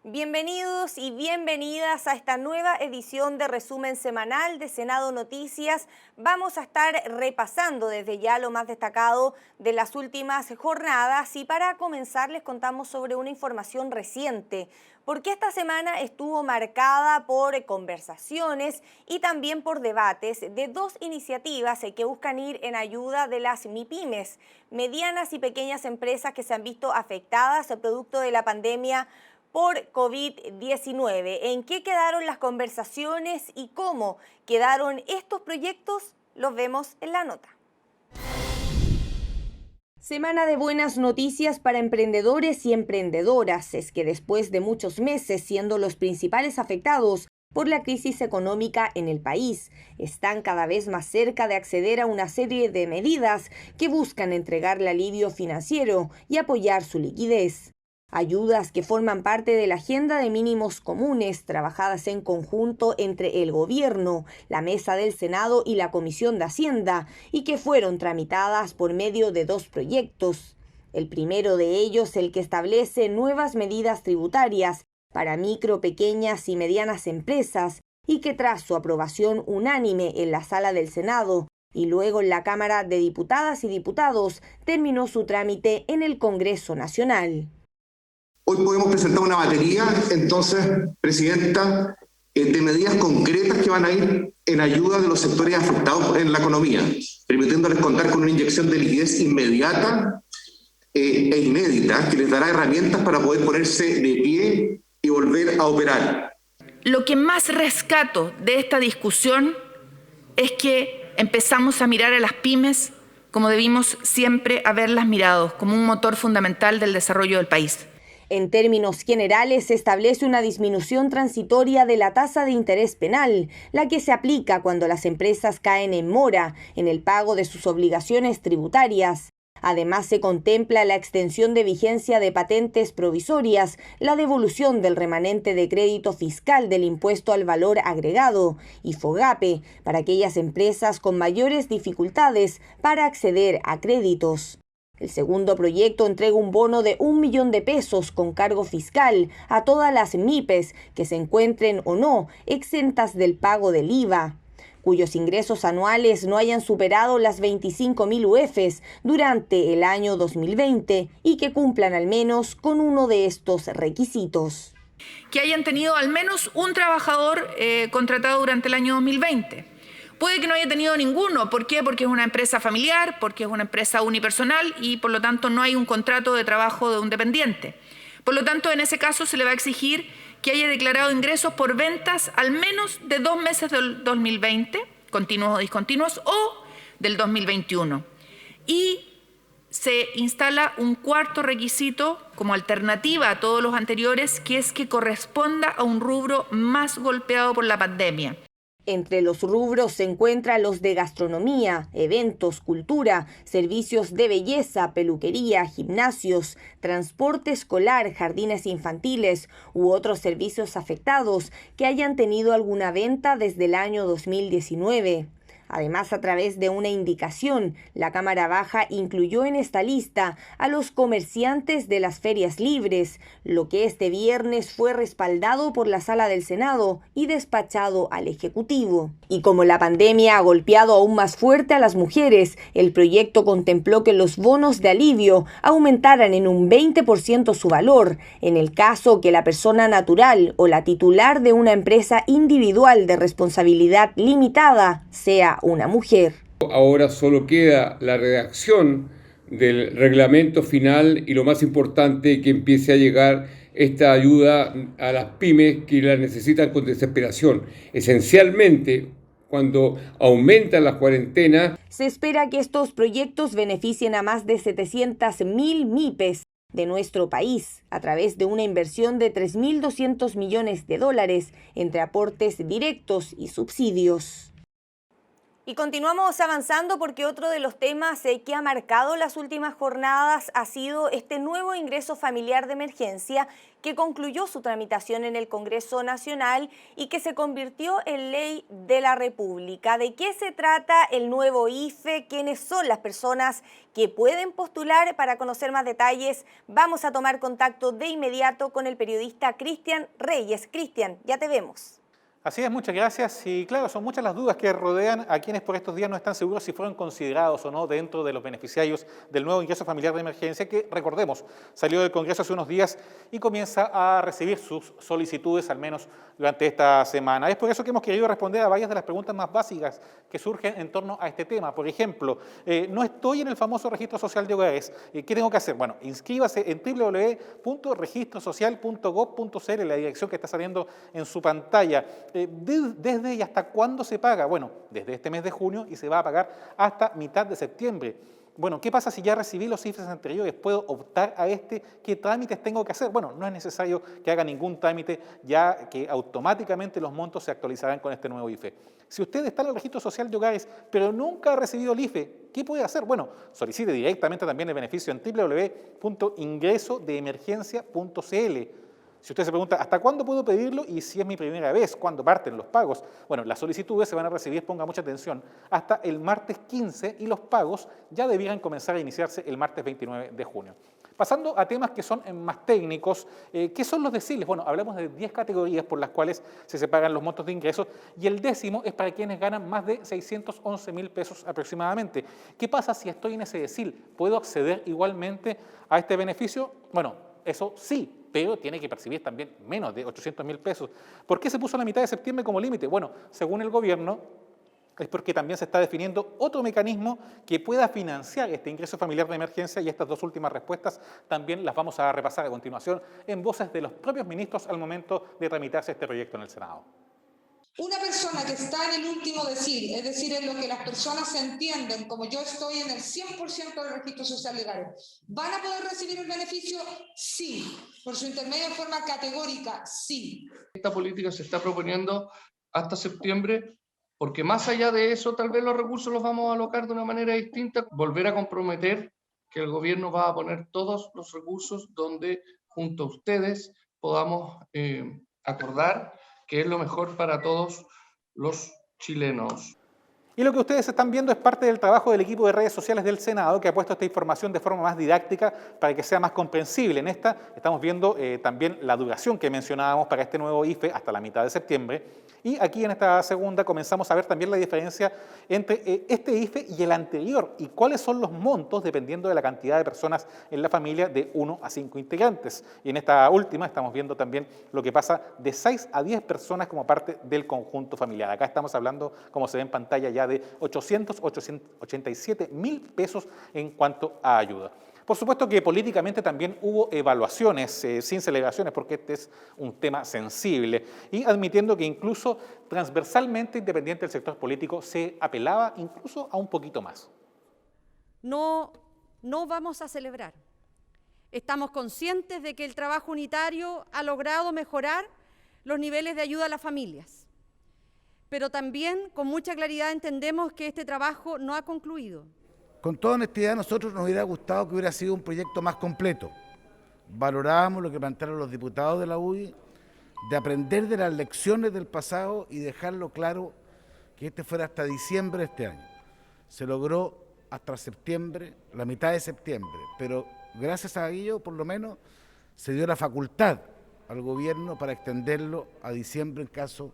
Bienvenidos y bienvenidas a esta nueva edición de resumen semanal de Senado Noticias. Vamos a estar repasando desde ya lo más destacado de las últimas jornadas y para comenzar les contamos sobre una información reciente, porque esta semana estuvo marcada por conversaciones y también por debates de dos iniciativas que buscan ir en ayuda de las MIPYMES, medianas y pequeñas empresas que se han visto afectadas producto de la pandemia por COVID-19. ¿En qué quedaron las conversaciones y cómo quedaron estos proyectos? Los vemos en la nota. Semana de buenas noticias para emprendedores y emprendedoras. Es que después de muchos meses siendo los principales afectados por la crisis económica en el país, están cada vez más cerca de acceder a una serie de medidas que buscan entregarle alivio financiero y apoyar su liquidez. Ayudas que forman parte de la agenda de mínimos comunes trabajadas en conjunto entre el gobierno, la mesa del Senado y la Comisión de Hacienda y que fueron tramitadas por medio de dos proyectos. El primero de ellos, el que establece nuevas medidas tributarias para micro, pequeñas y medianas empresas y que tras su aprobación unánime en la sala del Senado y luego en la Cámara de Diputadas y Diputados, terminó su trámite en el Congreso Nacional. Hoy podemos presentar una batería, entonces, Presidenta, de medidas concretas que van a ir en ayuda de los sectores afectados en la economía, permitiéndoles contar con una inyección de liquidez inmediata e inédita que les dará herramientas para poder ponerse de pie y volver a operar. Lo que más rescato de esta discusión es que empezamos a mirar a las pymes como debimos siempre haberlas mirado, como un motor fundamental del desarrollo del país. En términos generales, se establece una disminución transitoria de la tasa de interés penal, la que se aplica cuando las empresas caen en mora en el pago de sus obligaciones tributarias. Además, se contempla la extensión de vigencia de patentes provisorias, la devolución del remanente de crédito fiscal del impuesto al valor agregado y FOGAPE para aquellas empresas con mayores dificultades para acceder a créditos. El segundo proyecto entrega un bono de 1 millón de pesos con cargo fiscal a todas las MIPES que se encuentren o no exentas del pago del IVA, cuyos ingresos anuales no hayan superado las 25.000 UFs durante el año 2020 y que cumplan al menos con uno de estos requisitos. Que hayan tenido al menos un trabajador contratado durante el año 2020. Puede que no haya tenido ninguno. ¿Por qué? Porque es una empresa familiar, porque es una empresa unipersonal y por lo tanto no hay un contrato de trabajo de un dependiente. Por lo tanto, en ese caso se le va a exigir que haya declarado ingresos por ventas al menos de 2 meses del 2020, continuos o discontinuos, o del 2021. Y se instala un cuarto requisito como alternativa a todos los anteriores, que es que corresponda a un rubro más golpeado por la pandemia. Entre los rubros se encuentran los de gastronomía, eventos, cultura, servicios de belleza, peluquería, gimnasios, transporte escolar, jardines infantiles u otros servicios afectados que hayan tenido alguna venta desde el año 2019. Además, a través de una indicación, la Cámara Baja incluyó en esta lista a los comerciantes de las ferias libres, lo que este viernes fue respaldado por la Sala del Senado y despachado al Ejecutivo. Y como la pandemia ha golpeado aún más fuerte a las mujeres, el proyecto contempló que los bonos de alivio aumentaran en un 20% su valor, en el caso que la persona natural o la titular de una empresa individual de responsabilidad limitada sea una mujer. Ahora solo queda la redacción del reglamento final y lo más importante, que empiece a llegar esta ayuda a las pymes que la necesitan con desesperación. Esencialmente, cuando aumentan las cuarentenas. Se espera que estos proyectos beneficien a más de 700.000 MIPES de nuestro país a través de una inversión de $3.200 millones entre aportes directos y subsidios. Y continuamos avanzando porque otro de los temas que ha marcado las últimas jornadas ha sido este nuevo ingreso familiar de emergencia que concluyó su tramitación en el Congreso Nacional y que se convirtió en ley de la República. ¿De qué se trata el nuevo IFE? ¿Quiénes son las personas que pueden postular? Para conocer más detalles, vamos a tomar contacto de inmediato con el periodista Cristian Reyes. Cristian, ya te vemos. Así es, muchas gracias. Y claro, son muchas las dudas que rodean a quienes por estos días no están seguros si fueron considerados o no dentro de los beneficiarios del nuevo ingreso familiar de emergencia que, recordemos, salió del Congreso hace unos días y comienza a recibir sus solicitudes, al menos durante esta semana. Es por eso que hemos querido responder a varias de las preguntas más básicas que surgen en torno a este tema. Por ejemplo, no estoy en el famoso registro social de hogares. ¿Qué tengo que hacer? Bueno, inscríbase en www.registrosocial.gov.cl, la dirección que está saliendo en su pantalla. ¿Desde y hasta cuándo se paga? Bueno, desde este mes de junio y se va a pagar hasta mitad de septiembre. Bueno, ¿qué pasa si ya recibí los IFES anteriores? ¿Puedo optar a este? ¿Qué trámites tengo que hacer? Bueno, no es necesario que haga ningún trámite, ya que automáticamente los montos se actualizarán con este nuevo IFE. Si usted está en el registro social de hogares, pero nunca ha recibido el IFE, ¿qué puede hacer? Bueno, solicite directamente también el beneficio en www.ingresodeemergencia.cl. Si usted se pregunta, ¿hasta cuándo puedo pedirlo? Y si es mi primera vez, ¿cuándo parten los pagos? Bueno, las solicitudes se van a recibir, ponga mucha atención, hasta el martes 15 y los pagos ya debieran comenzar a iniciarse el martes 29 de junio. Pasando a temas que son más técnicos, ¿qué son los deciles? Bueno, hablamos de 10 categorías por las cuales se separan los montos de ingresos y el 10º es para quienes ganan más de 611.000 pesos aproximadamente. ¿Qué pasa si estoy en ese decil? ¿Puedo acceder igualmente a este beneficio? Bueno, eso sí, pero tiene que percibir también menos de 800.000 pesos. ¿Por qué se puso la mitad de septiembre como límite? Bueno, según el gobierno, es porque también se está definiendo otro mecanismo que pueda financiar este ingreso familiar de emergencia y estas dos últimas respuestas también las vamos a repasar a continuación en voces de los propios ministros al momento de tramitarse este proyecto en el Senado. Una persona que está en el último decil, es decir, en lo que las personas entienden, como yo estoy en el 100% del registro social legal, ¿van a poder recibir el beneficio? Sí. Por su intermedio en forma categórica, sí. Esta política se está proponiendo hasta septiembre, porque más allá de eso, tal vez los recursos los vamos a alocar de una manera distinta, volver a comprometer que el gobierno va a poner todos los recursos donde junto a ustedes podamos acordar que es lo mejor para todos los chilenos. Y lo que ustedes están viendo es parte del trabajo del equipo de redes sociales del Senado que ha puesto esta información de forma más didáctica para que sea más comprensible. En esta estamos viendo también la duración que mencionábamos para este nuevo IFE hasta la mitad de septiembre. Y aquí en esta segunda comenzamos a ver también la diferencia entre este IFE y el anterior y cuáles son los montos dependiendo de la cantidad de personas en la familia de 1 a 5 integrantes. Y en esta última estamos viendo también lo que pasa de 6 a 10 personas como parte del conjunto familiar. Acá estamos hablando, como se ve en pantalla, ya de 887.000 pesos en cuanto a ayuda. Por supuesto que políticamente también hubo evaluaciones sin celebraciones porque este es un tema sensible y admitiendo que incluso transversalmente, independiente del sector político, se apelaba incluso a un poquito más. No vamos a celebrar. Estamos conscientes de que el trabajo unitario ha logrado mejorar los niveles de ayuda a las familias, pero también con mucha claridad entendemos que este trabajo no ha concluido. Con toda honestidad, a nosotros nos hubiera gustado que hubiera sido un proyecto más completo. Valorábamos lo que plantearon los diputados de la UDI, de aprender de las lecciones del pasado y dejarlo claro que este fuera hasta diciembre de este año. Se logró hasta septiembre, la mitad de septiembre, pero gracias a ello, por lo menos, se dio la facultad al gobierno para extenderlo a diciembre en caso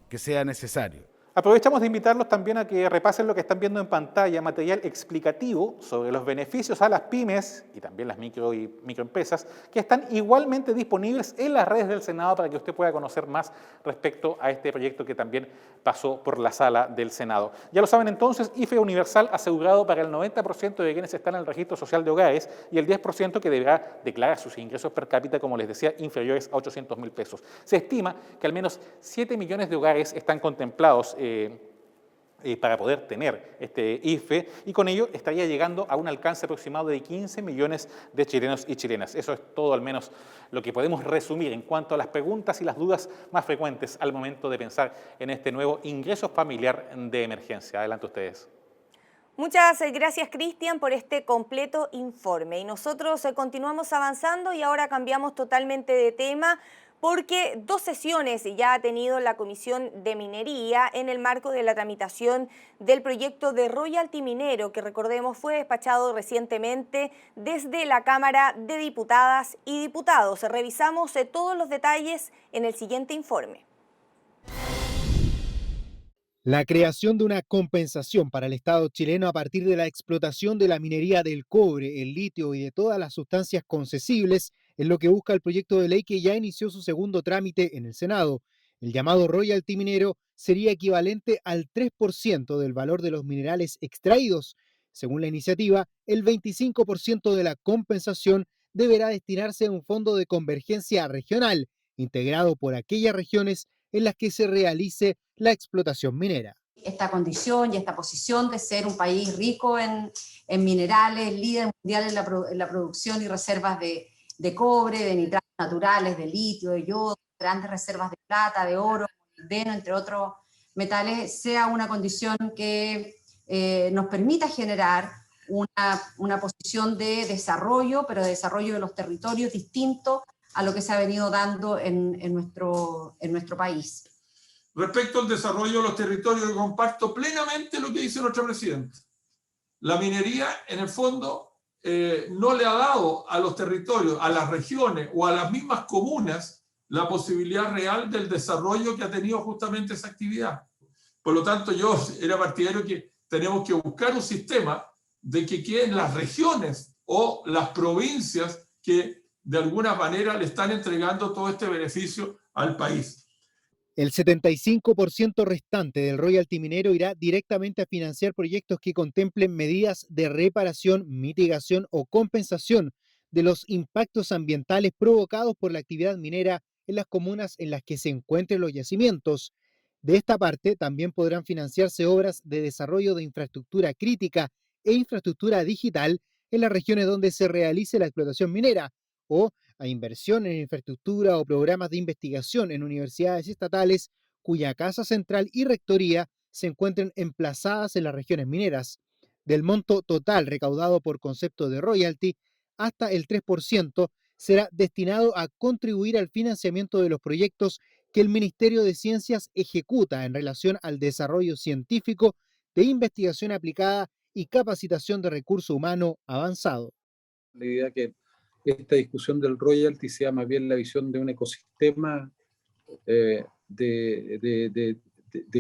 que sea necesario. Aprovechamos de invitarlos también a que repasen lo que están viendo en pantalla, material explicativo sobre los beneficios a las pymes y también las microempresas que están igualmente disponibles en las redes del Senado para que usted pueda conocer más respecto a este proyecto que también pasó por la sala del Senado. Ya lo saben entonces, IFE universal asegurado para el 90% de quienes están en el registro social de hogares y el 10% que deberá declarar sus ingresos per cápita, como les decía, inferiores a 800.000 pesos. Se estima que al menos 7 millones de hogares están contemplados para poder tener este IFE, y con ello estaría llegando a un alcance aproximado de 15 millones de chilenos y chilenas. Eso es todo al menos lo que podemos resumir en cuanto a las preguntas y las dudas más frecuentes al momento de pensar en este nuevo ingreso familiar de emergencia. Adelante ustedes. Muchas gracias, Cristian, por este completo informe. Y nosotros continuamos avanzando y ahora cambiamos totalmente de tema, porque 2 sesiones ya ha tenido la Comisión de Minería en el marco de la tramitación del proyecto de royalty minero, que recordemos fue despachado recientemente desde la Cámara de Diputadas y Diputados. Revisamos todos los detalles en el siguiente informe. La creación de una compensación para el Estado chileno a partir de la explotación de la minería del cobre, el litio y de todas las sustancias concesibles es lo que busca el proyecto de ley que ya inició su segundo trámite en el Senado. El llamado royalty minero sería equivalente al 3% del valor de los minerales extraídos. Según la iniciativa, el 25% de la compensación deberá destinarse a un fondo de convergencia regional, integrado por aquellas regiones en las que se realice la explotación minera. Esta condición y esta posición de ser un país rico en minerales, líder mundial en la producción y reservas de cobre, de nitratos naturales, de litio, de yodo, grandes reservas de plata, de oro, molibdeno, entre otros metales, sea una condición que nos permita generar una posición de desarrollo, pero de desarrollo de los territorios distinto a lo que se ha venido dando en nuestro país. Respecto al desarrollo de los territorios, yo comparto plenamente lo que dice nuestra presidenta. La minería, en el fondo, no le ha dado a los territorios, a las regiones o a las mismas comunas la posibilidad real del desarrollo que ha tenido justamente esa actividad. Por lo tanto, yo era partidario que tenemos que buscar un sistema de que queden las regiones o las provincias que de alguna manera le están entregando todo este beneficio al país. El 75% restante del royalty minero irá directamente a financiar proyectos que contemplen medidas de reparación, mitigación o compensación de los impactos ambientales provocados por la actividad minera en las comunas en las que se encuentren los yacimientos. De esta parte, también podrán financiarse obras de desarrollo de infraestructura crítica e infraestructura digital en las regiones donde se realice la explotación minera, o a inversión en infraestructura o programas de investigación en universidades estatales cuya casa central y rectoría se encuentren emplazadas en las regiones mineras. Del monto total recaudado por concepto de royalty, hasta el 3% será destinado a contribuir al financiamiento de los proyectos que el Ministerio de Ciencias ejecuta en relación al desarrollo científico, de investigación aplicada y capacitación de recurso humano avanzado. La idea que esta discusión del royalty sea más bien la visión de un ecosistema de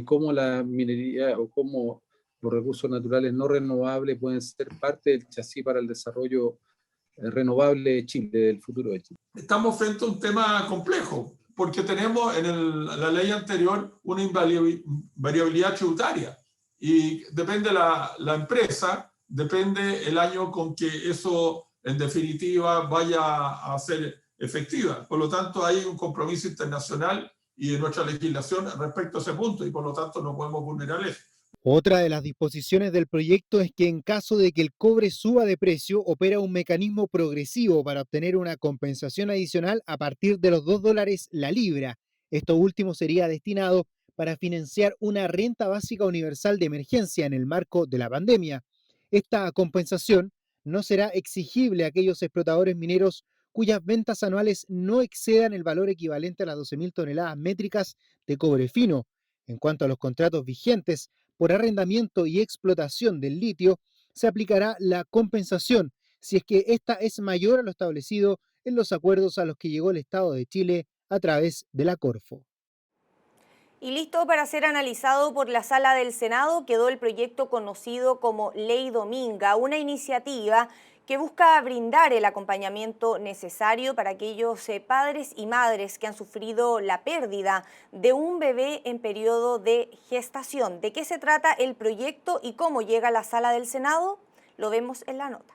cómo la minería o cómo los recursos naturales no renovables pueden ser parte del chasis para el desarrollo renovable de Chile, del futuro de Chile. Estamos frente a un tema complejo, porque tenemos en la ley anterior una invariabilidad tributaria y depende la empresa, depende el año con que eso en definitiva vaya a ser efectiva. Por lo tanto, hay un compromiso internacional y de nuestra legislación respecto a ese punto, y por lo tanto no podemos vulnerar eso. Otra de las disposiciones del proyecto es que en caso de que el cobre suba de precio, opera un mecanismo progresivo para obtener una compensación adicional a partir de los $2 la libra. Esto último sería destinado para financiar una renta básica universal de emergencia en el marco de la pandemia. Esta compensación no será exigible a aquellos explotadores mineros cuyas ventas anuales no excedan el valor equivalente a las 12.000 toneladas métricas de cobre fino. En cuanto a los contratos vigentes por arrendamiento y explotación del litio, se aplicará la compensación si es que esta es mayor a lo establecido en los acuerdos a los que llegó el Estado de Chile a través de la Corfo. Y listo para ser analizado por la Sala del Senado quedó el proyecto conocido como Ley Dominga, una iniciativa que busca brindar el acompañamiento necesario para aquellos padres y madres que han sufrido la pérdida de un bebé en periodo de gestación. ¿De qué se trata el proyecto y cómo llega a la Sala del Senado? Lo vemos en la nota.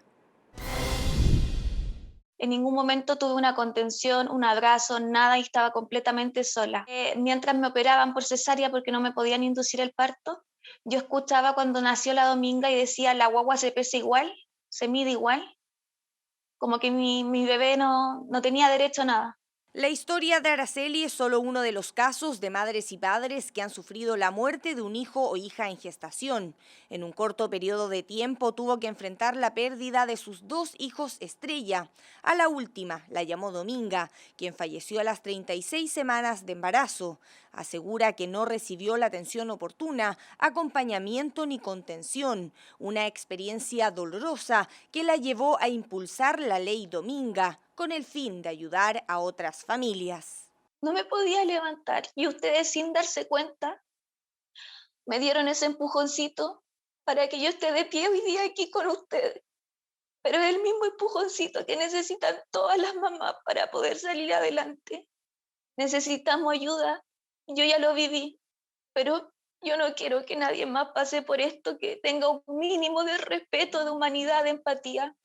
En ningún momento tuve una contención, un abrazo, nada, y estaba completamente sola. Mientras me operaban por cesárea porque no me podían inducir el parto, Yo escuchaba cuando nació la Dominga y decía, la guagua se pesa igual, se mide igual, como que mi bebé no tenía derecho a nada. La historia de Araceli es solo uno de los casos de madres y padres que han sufrido la muerte de un hijo o hija en gestación. En un corto periodo de tiempo tuvo que enfrentar la pérdida de sus 2 hijos estrella. A la última la llamó Dominga, quien falleció a las 36 semanas de embarazo. Asegura que no recibió la atención oportuna, acompañamiento ni contención. Una experiencia dolorosa que la llevó a impulsar la ley Dominga, con el fin de ayudar a otras familias. No me podía levantar y ustedes, sin darse cuenta, me dieron ese empujoncito para que yo esté de pie hoy día aquí con ustedes. Pero es el mismo empujoncito que necesitan todas las mamás para poder salir adelante. Necesitamos ayuda. Yo ya lo viví, pero yo no quiero que nadie más pase por esto, que tenga un mínimo de respeto, de humanidad, de empatía.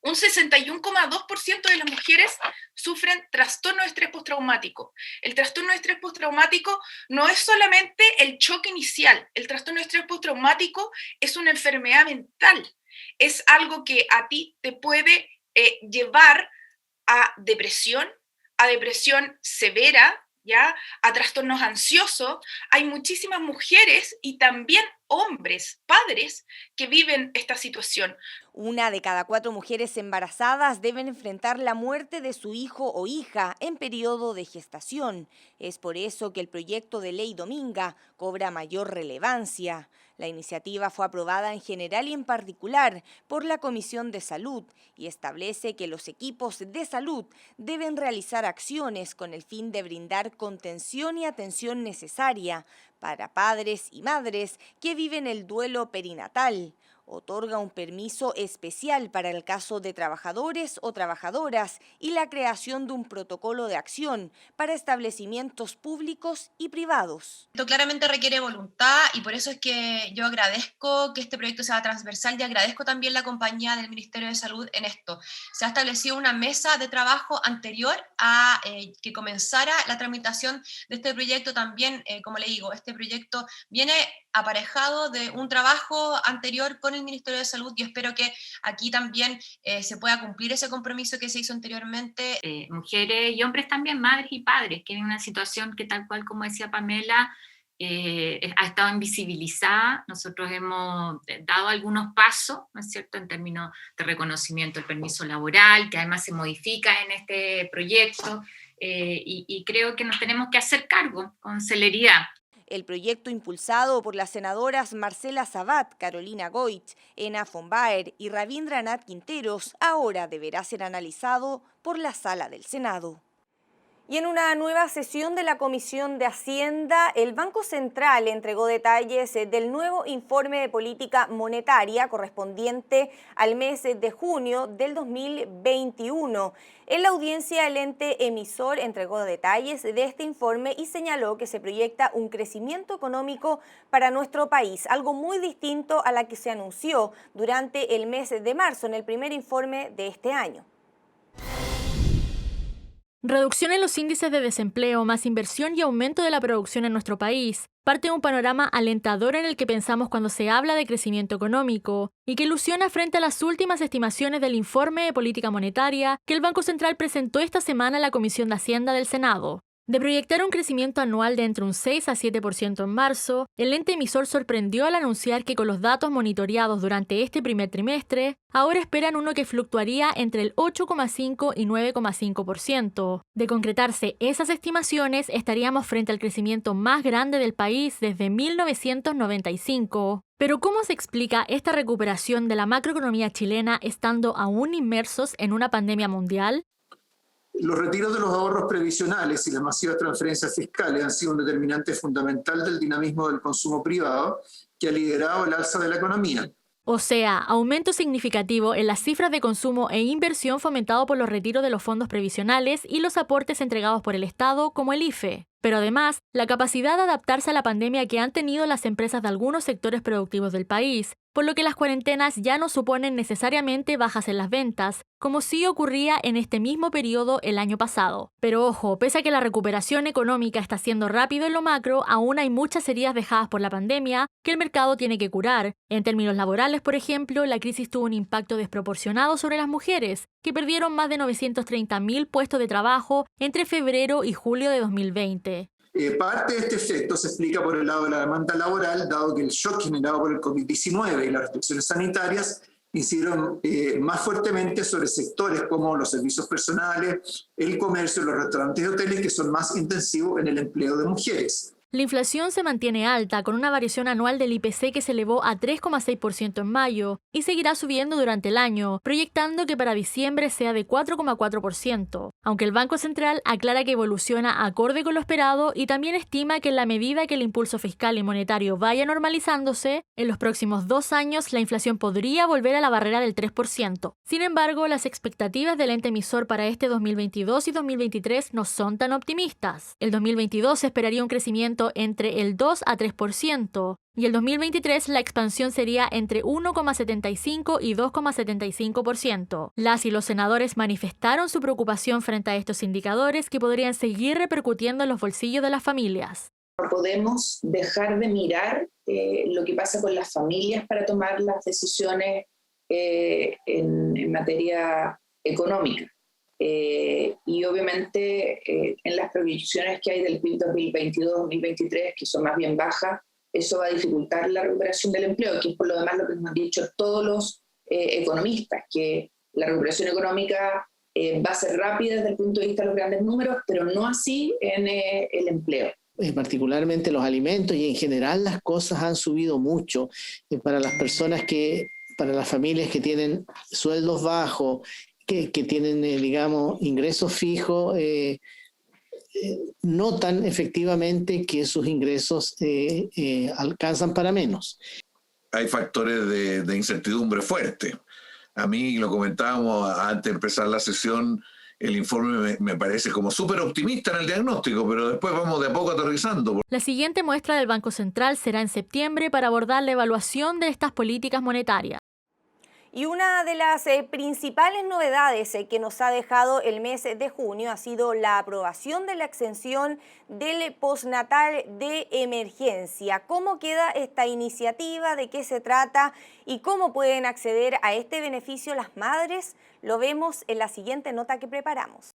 Un 61,2% de las mujeres sufren trastorno de estrés postraumático. El trastorno de estrés postraumático no es solamente el choque inicial. El trastorno de estrés postraumático es una enfermedad mental. Es algo que a ti te puede llevar a depresión severa, ¿ya? A trastornos ansiosos. Hay muchísimas mujeres y también hombres, padres, que viven esta situación. 1 de cada 4 mujeres embarazadas deben enfrentar la muerte de su hijo o hija en periodo de gestación. Es por eso que el proyecto de ley Dominga cobra mayor relevancia. La iniciativa fue aprobada en general y en particular por la Comisión de Salud y establece que los equipos de salud deben realizar acciones con el fin de brindar contención y atención necesaria para padres y madres que viven el duelo perinatal. Otorga un permiso especial para el caso de trabajadores o trabajadoras y la creación de un protocolo de acción para establecimientos públicos y privados. Esto claramente requiere voluntad y por eso es que yo agradezco que este proyecto sea transversal y agradezco también la compañía del Ministerio de Salud en esto. Se ha establecido una mesa de trabajo anterior a que comenzara la tramitación de este proyecto también. Como le digo, este proyecto viene aparejado de un trabajo anterior con el Ministerio de Salud y espero que aquí también se pueda cumplir ese compromiso que se hizo anteriormente. Mujeres y hombres también, madres y padres, que viven una situación que, tal cual como decía Pamela, ha estado invisibilizada. Nosotros hemos dado algunos pasos, ¿no es cierto?, en términos de reconocimiento del permiso laboral, que además se modifica en este proyecto, y creo que nos tenemos que hacer cargo con celeridad. El proyecto, impulsado por las senadoras Marcela Sabat, Carolina Goich, Ena von Baer y Rabindranath Quinteros, ahora deberá ser analizado por la Sala del Senado. Y en una nueva sesión de la Comisión de Hacienda, el Banco Central entregó detalles del nuevo informe de política monetaria correspondiente al mes de junio del 2021. En la audiencia, el ente emisor entregó detalles de este informe y señaló que se proyecta un crecimiento económico para nuestro país, algo muy distinto a la que se anunció durante el mes de marzo en el primer informe de este año. Reducción en los índices de desempleo, más inversión y aumento de la producción en nuestro país. Parte de un panorama alentador en el que pensamos cuando se habla de crecimiento económico y que ilusiona frente a las últimas estimaciones del informe de política monetaria que el Banco Central presentó esta semana a la Comisión de Hacienda del Senado. De proyectar un crecimiento anual de entre un 6 a 7% en marzo, el ente emisor sorprendió al anunciar que con los datos monitoreados durante este primer trimestre, ahora esperan uno que fluctuaría entre el 8,5 y 9,5%. De concretarse esas estimaciones, estaríamos frente al crecimiento más grande del país desde 1995. Pero ¿cómo se explica esta recuperación de la macroeconomía chilena estando aún inmersos en una pandemia mundial? Los retiros de los ahorros previsionales y las masivas transferencias fiscales han sido un determinante fundamental del dinamismo del consumo privado que ha liderado el alza de la economía. O sea, aumento significativo en las cifras de consumo e inversión fomentado por los retiros de los fondos previsionales y los aportes entregados por el Estado, como el IFE. Pero además, la capacidad de adaptarse a la pandemia que han tenido las empresas de algunos sectores productivos del país, por lo que las cuarentenas ya no suponen necesariamente bajas en las ventas, como sí ocurría en este mismo periodo el año pasado. Pero ojo, pese a que la recuperación económica está siendo rápido en lo macro, aún hay muchas heridas dejadas por la pandemia que el mercado tiene que curar. En términos laborales, por ejemplo, la crisis tuvo un impacto desproporcionado sobre las mujeres, que perdieron más de 930.000 puestos de trabajo entre febrero y julio de 2020. Parte de este efecto se explica por el lado de la demanda laboral, dado que el shock generado por el COVID-19 y las restricciones sanitarias incidieron más fuertemente sobre sectores como los servicios personales, el comercio, los restaurantes y hoteles, que son más intensivos en el empleo de mujeres. La inflación se mantiene alta, con una variación anual del IPC que se elevó a 3,6% en mayo y seguirá subiendo durante el año, proyectando que para diciembre sea de 4,4%. Aunque el Banco Central aclara que evoluciona acorde con lo esperado y también estima que en la medida que el impulso fiscal y monetario vaya normalizándose, en los próximos 2 años la inflación podría volver a la barrera del 3%. Sin embargo, las expectativas del ente emisor para este 2022 y 2023 no son tan optimistas. El 2022 se esperaría un crecimiento entre el 2 a 3%, y el 2023 la expansión sería entre 1,75 y 2,75%. Las y los senadores manifestaron su preocupación frente a estos indicadores que podrían seguir repercutiendo en los bolsillos de las familias. No podemos dejar de mirar lo que pasa con las familias para tomar las decisiones en materia económica. Y obviamente en las proyecciones que hay del PIB 2022-2023, que son más bien bajas, eso va a dificultar la recuperación del empleo, que es por lo demás lo que nos han dicho todos los economistas, que la recuperación económica va a ser rápida desde el punto de vista de los grandes números, pero no así en el empleo. Particularmente los alimentos y en general las cosas han subido mucho para las personas para las familias que tienen sueldos bajos, que tienen, digamos, ingresos fijos, notan efectivamente que sus ingresos alcanzan para menos. Hay factores de incertidumbre fuerte. A mí, lo comentábamos antes de empezar la sesión, el informe me parece como súper optimista en el diagnóstico, pero después vamos de a poco aterrizando. La siguiente muestra del Banco Central será en septiembre para abordar la evaluación de estas políticas monetarias. Y una de las principales novedades que nos ha dejado el mes de junio ha sido la aprobación de la exención del postnatal de emergencia. ¿Cómo queda esta iniciativa? ¿De qué se trata? ¿Y cómo pueden acceder a este beneficio las madres? Lo vemos en la siguiente nota que preparamos.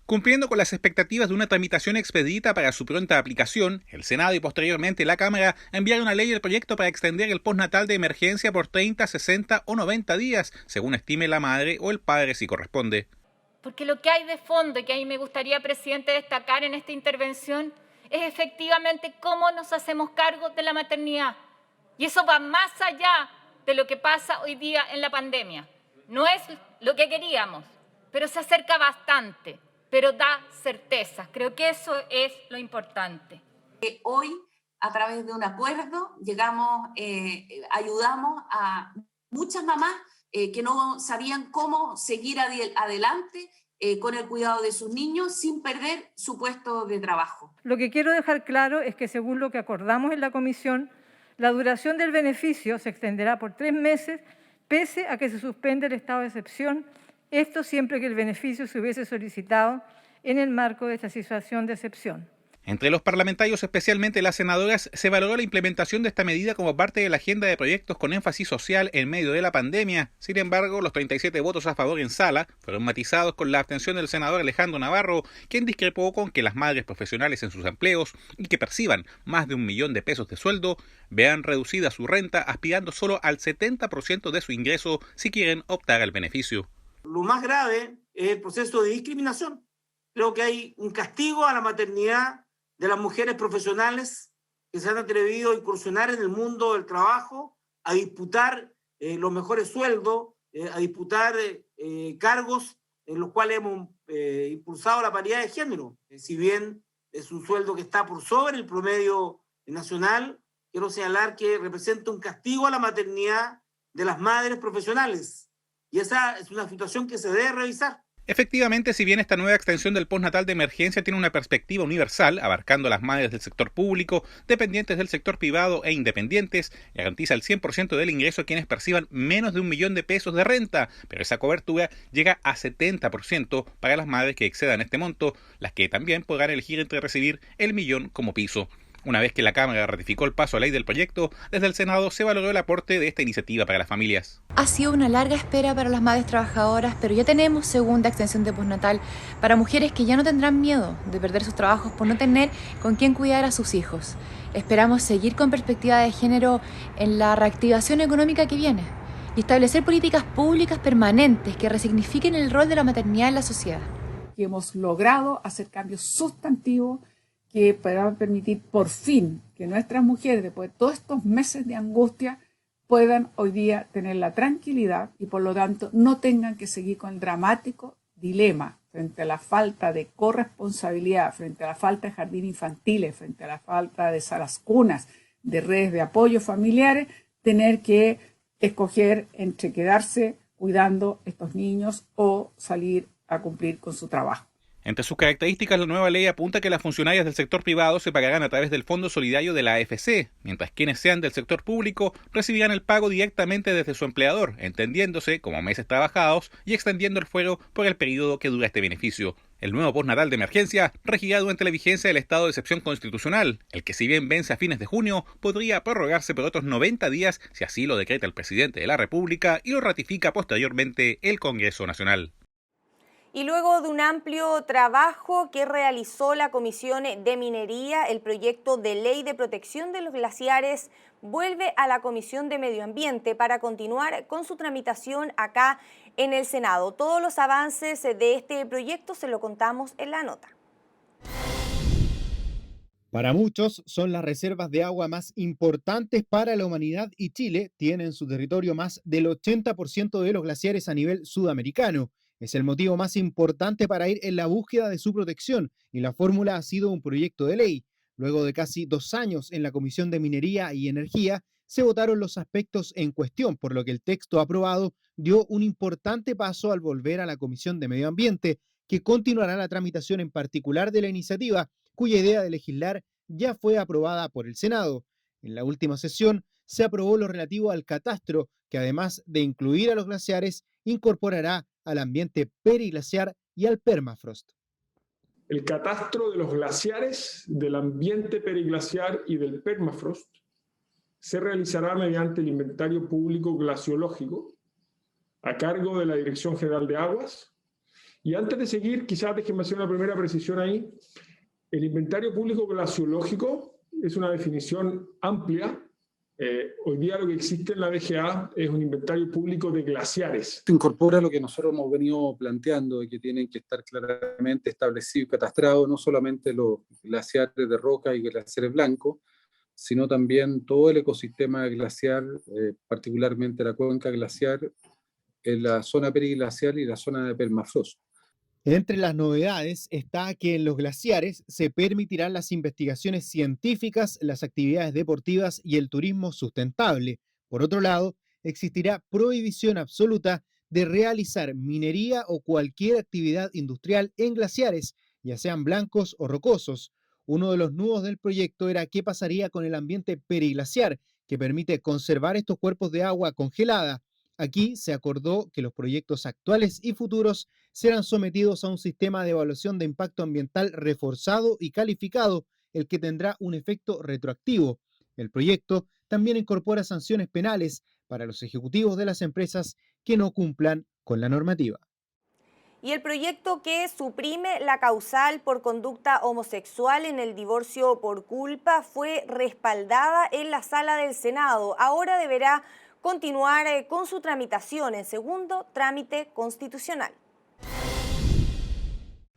Cumpliendo con las expectativas de una tramitación expedita para su pronta aplicación, el Senado y posteriormente la Cámara enviaron a ley el proyecto para extender el postnatal de emergencia por 30, 60 o 90 días, según estime la madre o el padre si corresponde. Porque lo que hay de fondo y que a mí me gustaría, presidente, destacar en esta intervención es efectivamente cómo nos hacemos cargo de la maternidad. Y eso va más allá de lo que pasa hoy día en la pandemia. No es lo que queríamos, pero se acerca bastante. Pero da certeza. Creo que eso es lo importante. Hoy, a través de un acuerdo, ayudamos a muchas mamás que no sabían cómo seguir adelante con el cuidado de sus niños sin perder su puesto de trabajo. Lo que quiero dejar claro es que, según lo que acordamos en la comisión, la duración del beneficio se extenderá por 3 meses, pese a que se suspende el estado de excepción. Esto siempre que el beneficio se hubiese solicitado en el marco de esta situación de excepción. Entre los parlamentarios, especialmente las senadoras, se valoró la implementación de esta medida como parte de la agenda de proyectos con énfasis social en medio de la pandemia. Sin embargo, los 37 votos a favor en sala fueron matizados con la abstención del senador Alejandro Navarro, quien discrepó con que las madres profesionales en sus empleos y que perciban más de 1 millón de pesos de sueldo vean reducida su renta, aspirando solo al 70% de su ingreso si quieren optar al beneficio. Lo más grave es el proceso de discriminación. Creo que hay un castigo a la maternidad de las mujeres profesionales que se han atrevido a incursionar en el mundo del trabajo, a disputar los mejores sueldos, a disputar cargos en los cuales hemos impulsado la paridad de género. Si bien es un sueldo que está por sobre el promedio nacional, quiero señalar que representa un castigo a la maternidad de las madres profesionales. Y esa es una situación que se debe revisar. Efectivamente, si bien esta nueva extensión del postnatal de emergencia tiene una perspectiva universal, abarcando a las madres del sector público, dependientes del sector privado e independientes, garantiza el 100% del ingreso a quienes perciban menos de 1 millón de pesos de renta, pero esa cobertura llega a 70% para las madres que excedan este monto, las que también podrán elegir entre recibir el millón como piso. Una vez que la Cámara ratificó el paso a ley del proyecto, desde el Senado se valoró el aporte de esta iniciativa para las familias. Ha sido una larga espera para las madres trabajadoras, pero ya tenemos segunda extensión de postnatal para mujeres que ya no tendrán miedo de perder sus trabajos por no tener con quién cuidar a sus hijos. Esperamos seguir con perspectiva de género en la reactivación económica que viene y establecer políticas públicas permanentes que resignifiquen el rol de la maternidad en la sociedad. Hemos logrado hacer cambios sustantivos que puedan permitir por fin que nuestras mujeres, después de todos estos meses de angustia, puedan hoy día tener la tranquilidad y por lo tanto no tengan que seguir con el dramático dilema frente a la falta de corresponsabilidad, frente a la falta de jardines infantiles, frente a la falta de salas cunas, de redes de apoyo familiares, tener que escoger entre quedarse cuidando a estos niños o salir a cumplir con su trabajo. Entre sus características, la nueva ley apunta que las funcionarias del sector privado se pagarán a través del Fondo Solidario de la AFC, mientras quienes sean del sector público recibirán el pago directamente desde su empleador, entendiéndose como meses trabajados y extendiendo el fuero por el periodo que dura este beneficio. El nuevo postnatal de emergencia regirá durante la vigencia del estado de excepción constitucional, el que si bien vence a fines de junio, podría prorrogarse por otros 90 días si así lo decreta el presidente de la República y lo ratifica posteriormente el Congreso Nacional. Y luego de un amplio trabajo que realizó la Comisión de Minería, el proyecto de ley de protección de los glaciares vuelve a la Comisión de Medio Ambiente para continuar con su tramitación acá en el Senado. Todos los avances de este proyecto se lo contamos en la nota. Para muchos son las reservas de agua más importantes para la humanidad y Chile tiene en su territorio más del 80% de los glaciares a nivel sudamericano. Es el motivo más importante para ir en la búsqueda de su protección y la fórmula ha sido un proyecto de ley. Luego de casi 2 años en la Comisión de Minería y Energía, se votaron los aspectos en cuestión, por lo que el texto aprobado dio un importante paso al volver a la Comisión de Medio Ambiente, que continuará la tramitación en particular de la iniciativa, cuya idea de legislar ya fue aprobada por el Senado. En la última sesión se aprobó lo relativo al catastro, que además de incluir a los glaciares, incorporará al ambiente periglaciar y al permafrost. El catastro de los glaciares, del ambiente periglaciar y del permafrost se realizará mediante el inventario público glaciológico a cargo de la Dirección General de Aguas. Y antes de seguir, quizás déjenme hacer una primera precisión ahí. El inventario público glaciológico es una definición amplia. Hoy día lo que existe en la DGA es un inventario público de glaciares. Se incorpora lo que nosotros hemos venido planteando, de que tienen que estar claramente establecidos y catastrados no solamente los glaciares de roca y glaciares blancos, sino también todo el ecosistema glaciar, particularmente la cuenca glaciar, en la zona periglacial y la zona de permafrost. Entre las novedades está que en los glaciares se permitirán las investigaciones científicas, las actividades deportivas y el turismo sustentable. Por otro lado, existirá prohibición absoluta de realizar minería o cualquier actividad industrial en glaciares, ya sean blancos o rocosos. Uno de los nudos del proyecto era qué pasaría con el ambiente periglaciar, que permite conservar estos cuerpos de agua congelada. Aquí se acordó que los proyectos actuales y futuros serán sometidos a un sistema de evaluación de impacto ambiental reforzado y calificado, el que tendrá un efecto retroactivo. El proyecto también incorpora sanciones penales para los ejecutivos de las empresas que no cumplan con la normativa. Y el proyecto que suprime la causal por conducta homosexual en el divorcio por culpa fue respaldada en la sala del Senado. Ahora deberá continuar con su tramitación en segundo trámite constitucional.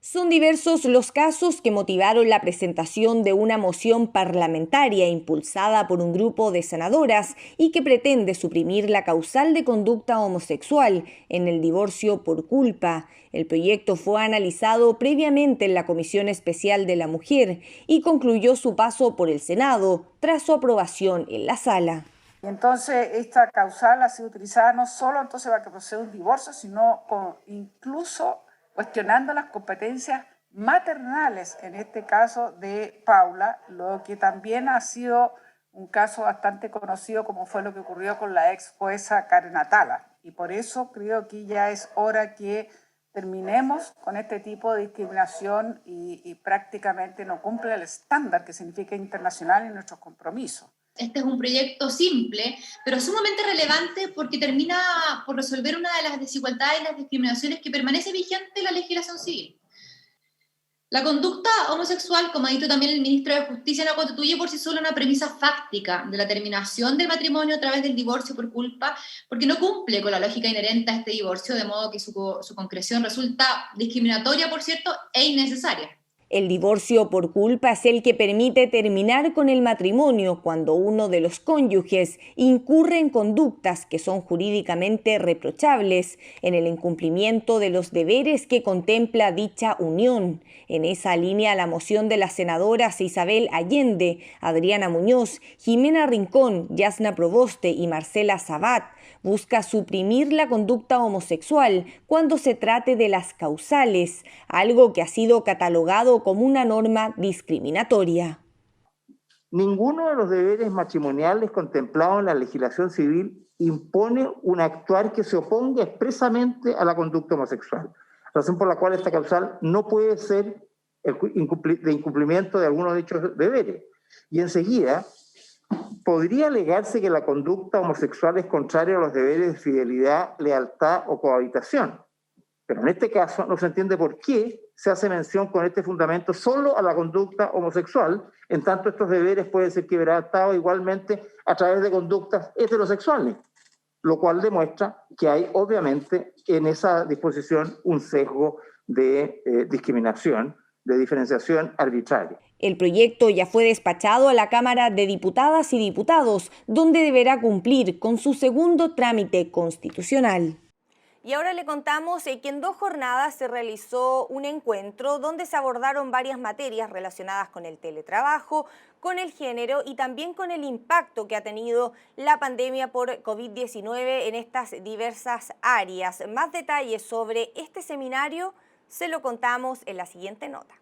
Son diversos los casos que motivaron la presentación de una moción parlamentaria impulsada por un grupo de senadoras y que pretende suprimir la causal de conducta homosexual en el divorcio por culpa. El proyecto fue analizado previamente en la Comisión Especial de la Mujer y concluyó su paso por el Senado tras su aprobación en la sala. Entonces, esta causal ha sido utilizada no solo entonces para que proceda un divorcio, sino incluso cuestionando las competencias maternales, en este caso de Paula, lo que también ha sido un caso bastante conocido, como fue lo que ocurrió con la ex jueza Karen Atala. Y por eso creo que ya es hora que terminemos con este tipo de discriminación y prácticamente no cumple el estándar que significa internacional en nuestros compromisos. Este es un proyecto simple, pero sumamente relevante porque termina por resolver una de las desigualdades y las discriminaciones que permanece vigente en la legislación civil. La conducta homosexual, como ha dicho también el ministro de Justicia, no constituye por sí sola una premisa fáctica de la terminación del matrimonio a través del divorcio por culpa, porque no cumple con la lógica inherente a este divorcio, de modo que su concreción resulta discriminatoria, por cierto, e innecesaria. El divorcio por culpa es el que permite terminar con el matrimonio cuando uno de los cónyuges incurre en conductas que son jurídicamente reprochables en el incumplimiento de los deberes que contempla dicha unión. En esa línea, la moción de las senadoras Isabel Allende, Adriana Muñoz, Jimena Rincón, Yasna Proboste y Marcela Sabat busca suprimir la conducta homosexual cuando se trate de las causales, algo que ha sido catalogado como una norma discriminatoria. Ninguno de los deberes matrimoniales contemplados en la legislación civil impone un actuar que se oponga expresamente a la conducta homosexual, razón por la cual esta causal no puede ser de incumplimiento de algunos de dichos deberes. Y enseguida, podría alegarse que la conducta homosexual es contraria a los deberes de fidelidad, lealtad o cohabitación. Pero en este caso no se entiende por qué se hace mención con este fundamento solo a la conducta homosexual, en tanto estos deberes pueden ser quebrantados igualmente a través de conductas heterosexuales, lo cual demuestra que hay obviamente en esa disposición un sesgo de discriminación, de diferenciación arbitraria. El proyecto ya fue despachado a la Cámara de Diputadas y Diputados, donde deberá cumplir con su segundo trámite constitucional. Y ahora le contamos que en 2 jornadas se realizó un encuentro donde se abordaron varias materias relacionadas con el teletrabajo, con el género y también con el impacto que ha tenido la pandemia por COVID-19 en estas diversas áreas. Más detalles sobre este seminario se lo contamos en la siguiente nota.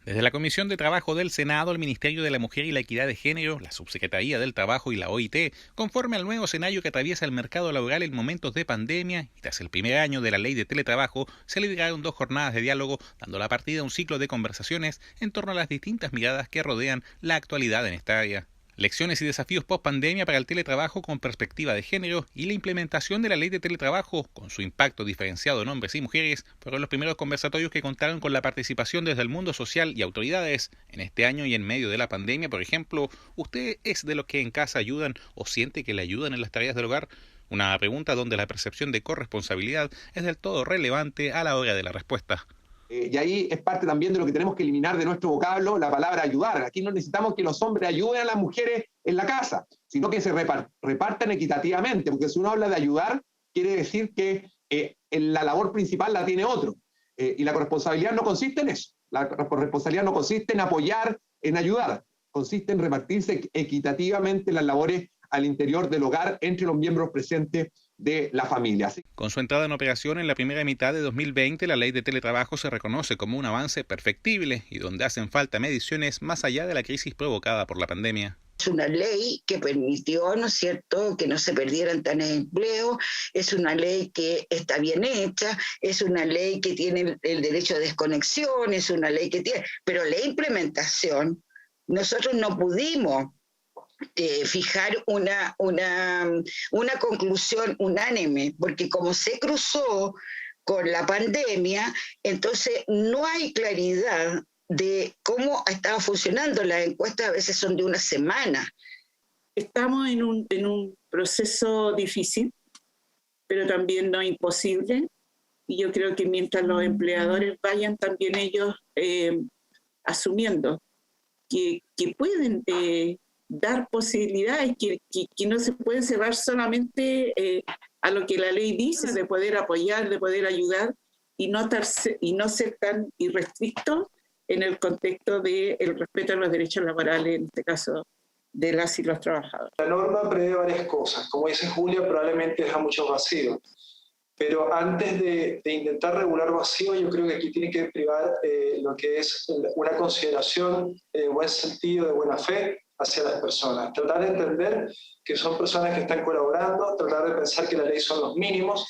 Desde la Comisión de Trabajo del Senado, el Ministerio de la Mujer y la Equidad de Género, la Subsecretaría del Trabajo y la OIT, conforme al nuevo escenario que atraviesa el mercado laboral en momentos de pandemia y tras el primer año de la ley de teletrabajo, celebraron 2 jornadas de diálogo, dando la partida a un ciclo de conversaciones en torno a las distintas miradas que rodean la actualidad en esta área. Lecciones y desafíos post-pandemia para el teletrabajo con perspectiva de género y la implementación de la ley de teletrabajo con su impacto diferenciado en hombres y mujeres fueron los primeros conversatorios que contaron con la participación desde el mundo social y autoridades. En este año y en medio de la pandemia, por ejemplo, ¿usted es de los que en casa ayudan o siente que le ayudan en las tareas del hogar? Una pregunta donde la percepción de corresponsabilidad es del todo relevante a la hora de la respuesta. Y ahí es parte también de lo que tenemos que eliminar de nuestro vocablo, la palabra ayudar. Aquí no necesitamos que los hombres ayuden a las mujeres en la casa, sino que se repartan equitativamente, porque si uno habla de ayudar, quiere decir que la labor principal la tiene otro. Y la corresponsabilidad no consiste en eso. La corresponsabilidad no consiste en apoyar, en ayudar. Consiste en repartirse equitativamente las labores al interior del hogar entre los miembros presentes de la familia. Con su entrada en operación en la primera mitad de 2020, la ley de teletrabajo se reconoce como un avance perfectible y donde hacen falta mediciones más allá de la crisis provocada por la pandemia. Es una ley que permitió, ¿no es cierto?, que no se perdieran tan empleos, es una ley que está bien hecha, es una ley que tiene el derecho de desconexión, es una ley que tiene... Pero la implementación, nosotros no pudimos fijar una conclusión unánime, porque como se cruzó con la pandemia, entonces no hay claridad de cómo estaba funcionando. Las encuestas a veces son de una semana. Estamos en un proceso difícil, pero también no imposible, y yo creo que mientras los empleadores vayan también ellos asumiendo que pueden dar posibilidades, que no se puede cerrar solamente a lo que la ley dice, de poder apoyar, de poder ayudar, y no ser tan irrestrictos en el contexto del respeto a los derechos laborales, en este caso de las y los trabajadores. La norma prevé varias cosas. Como dice Julia, probablemente deja muchos vacíos. Pero antes de intentar regular vacío, yo creo que aquí tiene que privar lo que es una consideración de buen sentido, de buena fe hacia las personas. Tratar de entender que son personas que están colaborando, tratar de pensar que la ley son los mínimos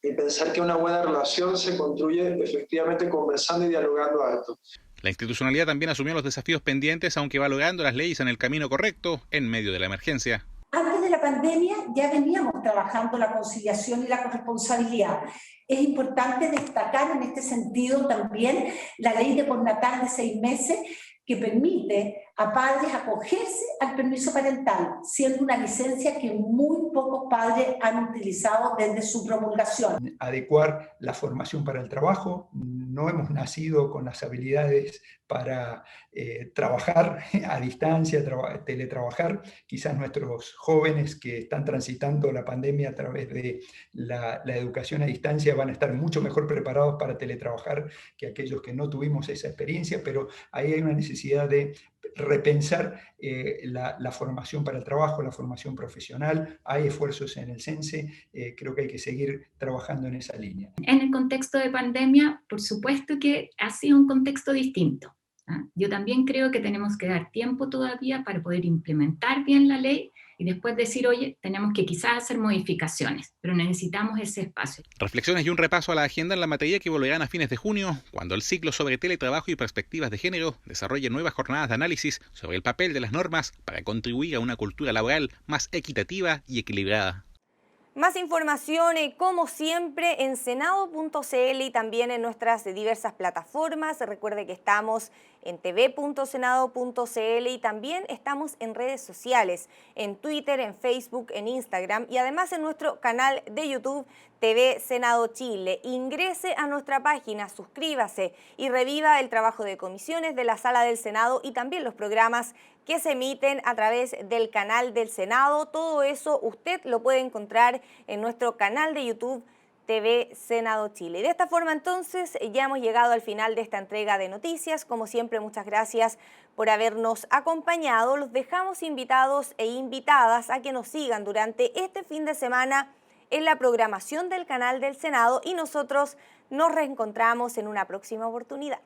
y pensar que una buena relación se construye efectivamente conversando y dialogando alto. La institucionalidad también asumió los desafíos pendientes, aunque va logrando las leyes en el camino correcto en medio de la emergencia. Antes de la pandemia ya veníamos trabajando la conciliación y la corresponsabilidad. Es importante destacar en este sentido también la ley de postnatal de 6 meses que permite a padres acogerse al permiso parental, siendo una licencia que muy pocos padres han utilizado desde su promulgación. Adecuar la formación para el trabajo. No hemos nacido con las habilidades para trabajar a distancia, teletrabajar. Quizás nuestros jóvenes que están transitando la pandemia a través de la educación a distancia van a estar mucho mejor preparados para teletrabajar que aquellos que no tuvimos esa experiencia, pero ahí hay una necesidad de repensar la formación para el trabajo, la formación profesional. Hay esfuerzos en el CENSE, creo que hay que seguir trabajando en esa línea. En el contexto de pandemia, por supuesto que ha sido un contexto distinto. Yo también creo que tenemos que dar tiempo todavía para poder implementar bien la ley y después decir, oye, tenemos que quizás hacer modificaciones, pero necesitamos ese espacio. Reflexiones y un repaso a la agenda en la materia que volverán a fines de junio, cuando el ciclo sobre teletrabajo y perspectivas de género desarrolle nuevas jornadas de análisis sobre el papel de las normas para contribuir a una cultura laboral más equitativa y equilibrada. Más información, como siempre, en senado.cl y también en nuestras diversas plataformas. Recuerde que estamos en tv.senado.cl y también estamos en redes sociales, en Twitter, en Facebook, en Instagram y además en nuestro canal de YouTube TV Senado Chile. Ingrese a nuestra página, suscríbase y reviva el trabajo de comisiones de la Sala del Senado y también los programas que se emiten a través del canal del Senado. Todo eso usted lo puede encontrar en nuestro canal de YouTube TV Senado Chile. Y de esta forma entonces ya hemos llegado al final de esta entrega de noticias. Como siempre, muchas gracias por habernos acompañado. Los dejamos invitados e invitadas a que nos sigan durante este fin de semana en la programación del canal del Senado y nosotros nos reencontramos en una próxima oportunidad.